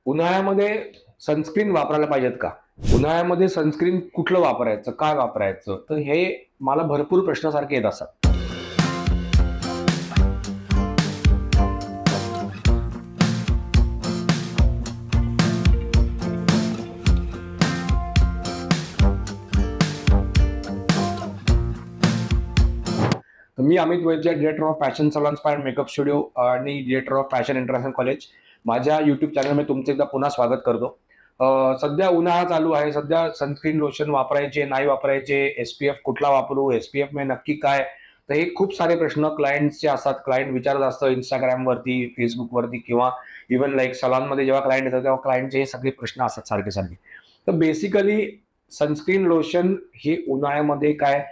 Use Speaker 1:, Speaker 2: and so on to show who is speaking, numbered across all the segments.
Speaker 1: उन्हाळ्यामध्ये सनस्क्रीन वापरायला पाहिजेत का? उन्हाळ्यामध्ये सनस्क्रीन कुठलं वापरायचं? काय वापरायचं? तर हे मला भरपूर प्रश्न सारखे येत असतात. तर मी Amit Vaidya, director of fashion salons and makeup studio आणि director of fashion international college. माझ्या YouTube चॅनलमध्ये तुमचं एकदा पुन्हा स्वागत करतो. सध्या उन्हाळा चालू आहे. सध्या सनस्क्रीन लोशन वापरायचे, नाही वापरायचे, SPF कुठला वापरू, SPF म्हणजे नक्की काय? तर हे खूप सारे प्रश्न क्लायंट्सचे असतात. क्लायंट विचारत असतं Instagramवरती, Facebookवरती किंवा इव्हन लाईक सलॉनमध्ये जेव्हा क्लायंट येतात तेव्हा क्लायंटचे हे सगळे प्रश्न असतात सारखे-सारखे. तर बेसिकली सनस्क्रीन लोशन हे उन्हाळ्यामध्ये काय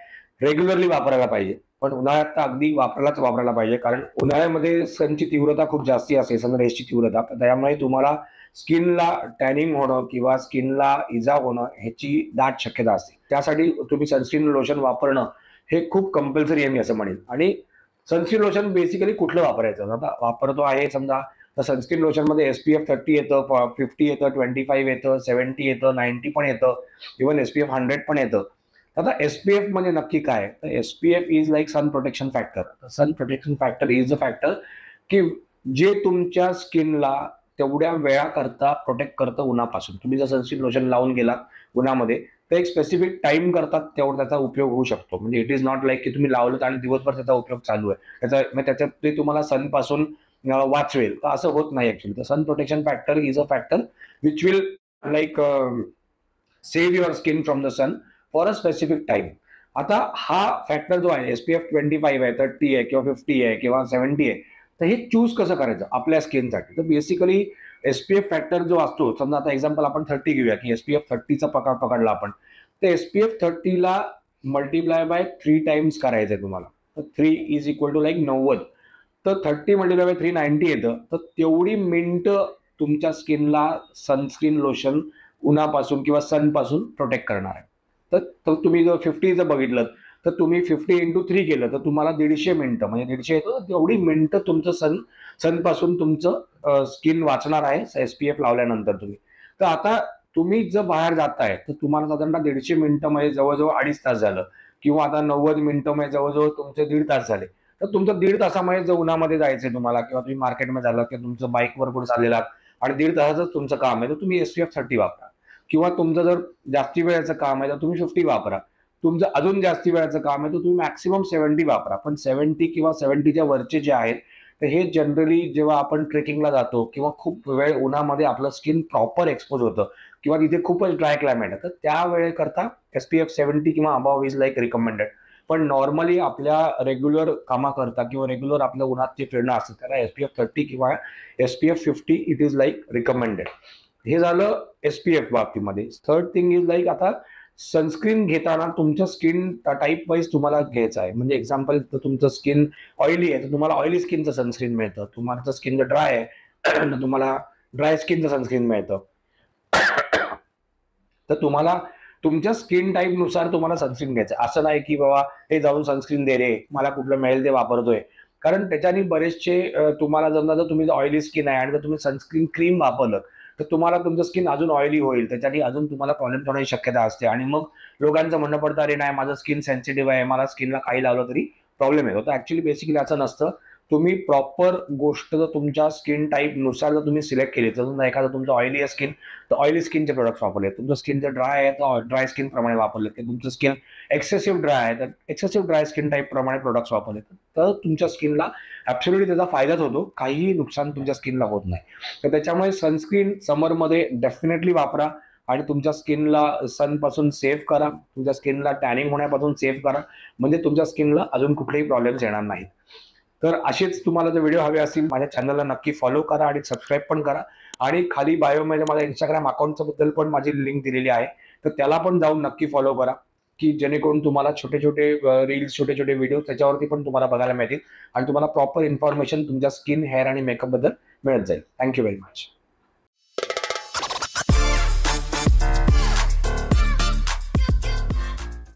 Speaker 1: रेग्युलरली वापरायला पाहिजे. पण उन्हाळ्यात तर अगदी वापरायला पाहिजे. कारण उन्हाळ्यामध्ये सनची तीव्रता खूप जास्ती असते, सन रेजची तीव्रता. तर त्यामुळे तुम्हाला स्किनला टॅनिंग होणं किंवा स्किनला इजा होणं ह्याची दाट शक्यता असते. त्यासाठी तुम्ही सनस्क्रीन लोशन वापरणं हे खूप कंपल्सरी आहे मी असं म्हणेन. आणि सनस्क्रीन लोशन बेसिकली कुठलं वापरायचं? आता वापरतो आहे समजा, तर सनस्क्रीन लोशनमध्ये SPF 30 येतं, 50 येतं, 25 येतं, 70 येतं, 90 पण येतं, इव्हन SPF 100 पण येतं. आता SPF म्हणजे नक्की काय? तर SPF is like sun protection factor. Sun protection factor is a factor की जे तुमच्या स्किनला तेवढ्या वेळाकरता प्रोटेक्ट करतं उन्हापासून. तुम्ही जर सनस्क्रीन लोशन लावून गेलात उन्हामध्ये, तर एक स्पेसिफिक टाइम करतात तेवढा त्याचा उपयोग होऊ शकतो. म्हणजे इट इज नॉट लाईक की तुम्ही लावलं आणि दिवसभर त्याचा उपयोग चालू आहे. त्याच्यात ते तुम्हाला सनपासून वाचवेल. तर असं होत नाही ऍक्च्युली. तर sun protection factor is a factor which will like save your skin from the sun for a specific time. आता हा फॅक्टर जो आहे SPF 25 आहे, 30 आहे किंवा 50 आहे किंवा 70 आहे, तर हे चूज कसं करायचं आपल्या स्किनसाठी? तर बेसिकली SPF फॅक्टर जो असतो, समजा आता एक्झाम्पल आपण 30 घेऊया की SPF 30चा प्रकार पकडला आपण, तर SPF 30ला मल्टिप्लाय बाय 3 टाइम्स करायचं आहे तुम्हाला. तर 3 इज इक्वल टू लाईक 90. तर 30 मल्टिप्लाय बाय 3 90 येतं. तर तेवढी मिनिटं तुमच्या स्किनला सनस्क्रीन लोशन उन्हापासून किंवा सनपासून प्रोटेक्ट करणार आहे. तर तुम्ही जर 50 जर बघितलं, तर तुम्ही 50 इंटू 3 केलं तर तुम्हाला 150 मिनिटं, म्हणजे 150 येतं, तेवढी मिनिटं तुमचं सनपासून तुमचं स्किन वाचणार आहे SPF लावल्यानंतर तुम्ही. तर आता तुम्ही जर बाहेर जाताय तर तुम्हाला साधारणतः 150 मिनिटं म्हणजे जवळ-जवळ 2.5 तास झालं किंवा आता 90 मिनिटं म्हणजे जवळ-जवळ तुमचे 1.5 तास झाले. तर तुमचं 1.5 तासामध्ये जर उन्हामध्ये जायचंय तुम्हाला किंवा तुम्ही मार्केटमध्ये झालं किंवा तुमचं बाईकवर कुठे चाललेला आणि 1.5 तासाचं तुमचं काम आहे, तर तुम्ही SPF 30 वापरा. किंवा तुमचं जर जास्ती वेळेचं काम आहे तर तुम्ही 50 वापरा. तुमचं अजून जास्ती वेळेचं काम आहे तर तुम्ही मॅक्सिमम 70 वापरा. पण 70 किंवा 70च्या वरचे जे आहेत, तर हे जनरली जेव्हा आपण ट्रेकिंगला जातो किंवा खूप वेळ उन्हामध्ये आपलं स्किन प्रॉपर एक्सपोज होतं किंवा तिथे खूपच ड्राय क्लायमेट आहे, तर त्या वेळेकरता SPF 70 किंवा अबव्ह इज लाईक रिकमेंडेड. पण नॉर्मली आपल्या रेग्युलर कामाकरता किंवा रेग्युलर आपल्या उन्हात जे फिरणं असतं त्याला SPF 30 किंवा SPF 50 it is like recommended. हे झालं SPF बाबतीमध्ये. थर्ड थिंग इज लाईक आता सनस्क्रीन घेताना तुमच्या स्किन टाइप वाईज तुम्हाला घ्यायचं आहे. म्हणजे एक्झाम्पल तर तुमचं स्किन ऑइली आहे तर तुम्हाला ऑइली स्किनचं सनस्क्रीन मिळतं. तुम्हाला स्किन जर ड्राय आहे तर तुम्हाला ड्राय स्किनचं सनस्क्रीन मिळतं. तर तुम्हाला तुमच्या स्किन टाईपनुसार तुम्हाला सनस्क्रीन घ्यायचं. असं नाही की बाबा हे जाऊन सनस्क्रीन दे रे, मला कुठलं मिळेल ते वापरतोय. कारण त्याच्याने बरेचसे तुम्हाला जर तुम्ही ऑइली स्किन आहे आणि जर तुम्ही सनस्क्रीन क्रीम वापरलं, तर तुम्हाला तुमचं स्किन अजून ऑइली होईल. त्याच्याने अजून तुम्हाला प्रॉब्लेम होण्याची शक्यता असते आणि मग लोकांचं म्हणणं पडतं, "अरे नाही, माझं स्किन सेन्सिटिव्ह आहे, मला स्किनला काही लावलं तरी प्रॉब्लेम येतो." तर ॲक्चुअली बेसिकली असं नसतं. तुम्ही प्रॉपर गोष्ट जर तुमच्या स्किन टाईपनुसार जर तुम्ही सिलेक्ट केली, तर समजा एखादं तुमचं ऑइली आहे स्किन, तर ऑइली स्किनचे प्रॉडक्ट्स वापरले. तुमचं स्किन जर ड्राय आहे तर ड्राय स्किन प्रमाणे वापरले. की तुमचं स्किन एक्सेसिव्ह ड्राय आहे तर एक्सेसिव्ह ड्राय स्किन टाईप प्रमाणे प्रॉडक्ट्स वापरले. तर तुमच्या स्किनला ॲब्सोल्युटली त्याचा फायदाच होतो. काहीही नुकसान तुमच्या स्किनला होत नाही. तर त्याच्यामुळे सनस्क्रीन समरमध्ये डेफिनेटली वापरा आणि तुमच्या स्किनला सनपासून सेव्ह करा. तुमच्या स्किनला टॅनिंग होण्यापासून सेव्ह करा. म्हणजे तुमच्या स्किनला अजून कुठलेही प्रॉब्लेम्स येणार नाहीत. तर असेच तुम्हाला जर व्हिडिओ हवे असतील माझ्या चॅनलला नक्की फॉलो करा आणि सबस्क्राईब पण करा. आणि खाली बायोमध्ये माझ्या Instagram अकाउंटच्या बद्दल पण माझी लिंक दिलेली आहे. तर त्याला पण जाऊन नक्की फॉलो करा, की जेणेकरून तुम्हाला छोटे-छोटे रील्स, छोटे-छोटे व्हिडिओ त्याच्यावरती पण तुम्हाला बघायला मिळतील आणि तुम्हाला प्रॉपर इन्फॉर्मेशन तुमच्या स्किन, हेअर आणि मेकअपबद्दल मिळत जाईल. Thank you very much.